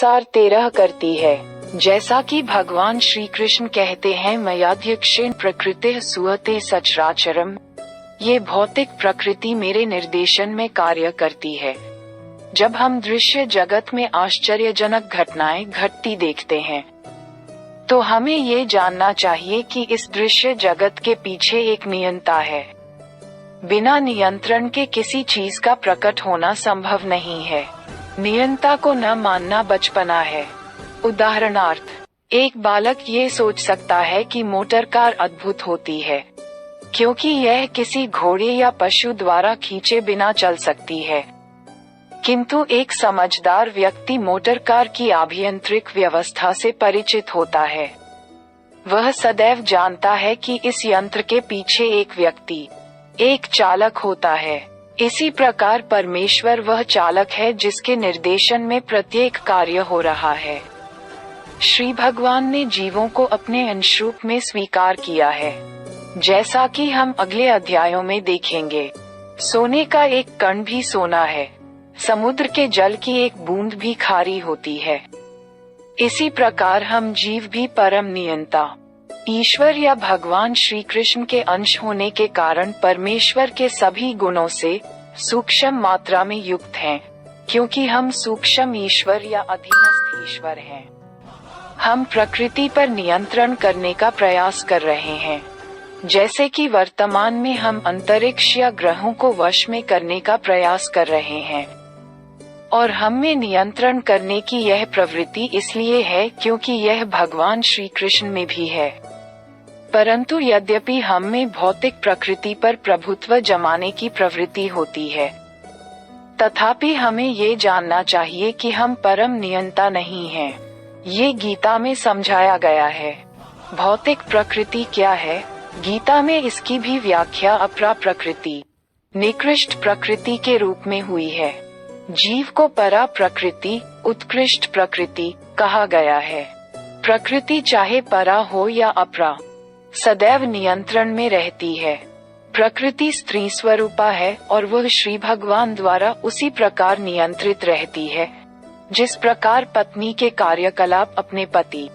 सार 13 करती है। जैसा कि भगवान श्री कृष्ण कहते हैं, मयाध्यक्षेण प्रकृतिः सुहते सचराचरम्, ये भौतिक प्रकृति मेरे निर्देशन में कार्य करती है। जब हम दृश्य जगत में आश्चर्यजनक घटनाएं घटती देखते हैं, तो हमें ये जानना चाहिए कि इस दृश्य जगत के पीछे एक नियंता है। बिना नियंत्रण के किसी चीज का प्रकट होना संभव नहीं है। नियंता को न मानना बचपना है। उदाहरणार्थ, एक बालक ये सोच सकता है कि मोटर कार अद्भुत होती है, क्योंकि यह किसी घोड़े या पशु द्वारा खींचे बिना चल सकती है। किंतु एक समझदार व्यक्ति मोटर कार की अभियांत्रिक व्यवस्था से परिचित होता है। वह सदैव जानता है कि इस यंत्र के पीछे एक व्यक्ति, एक चालक होता है। इसी प्रकार परमेश्वर वह चालक है जिसके निर्देशन में प्रत्येक कार्य हो रहा है। श्री भगवान ने जीवों को अपने अंशरूप में स्वीकार किया है। जैसा कि हम अगले अध्यायों में देखेंगे, सोने का एक कण भी सोना है, समुद्र के जल की एक बूंद भी खारी होती है। इसी प्रकार हम जीव भी परम नियंता, ईश्वर या भगवान श्री कृष्ण के अंश होने के कारण परमेश्वर के सभी गुणों से सूक्ष्म मात्रा में युक्त हैं, क्योंकि हम सूक्ष्म ईश्वर या अधीनस्थ ईश्वर हैं। हम प्रकृति पर नियंत्रण करने का प्रयास कर रहे हैं, जैसे कि वर्तमान में हम अंतरिक्ष या ग्रहों को वश में करने का प्रयास कर रहे हैं। और हम में नियंत्रण करने की यह प्रवृत्ति इसलिए है क्योंकि यह भगवान श्री कृष्ण में भी है। परंतु यद्यपि हम में भौतिक प्रकृति पर प्रभुत्व जमाने की प्रवृत्ति होती है, तथापि हमें ये जानना चाहिए कि हम परम नियंता नहीं हैं। ये गीता में समझाया गया है। भौतिक प्रकृति क्या है? गीता में इसकी भी व्याख्या अपरा प्रकृति, निकृष्ट प्रकृति के रूप में हुई है। जीव को परा प्रकृति, उत्कृष्ट प्रकृति कहा गया है। प्रकृति चाहे परा हो या अपरा, सदैव नियंत्रण में रहती है। प्रकृति स्त्री स्वरूपा है और वह श्री भगवान द्वारा उसी प्रकार नियंत्रित रहती है, जिस प्रकार पत्नी के कार्यकलाप अपने पति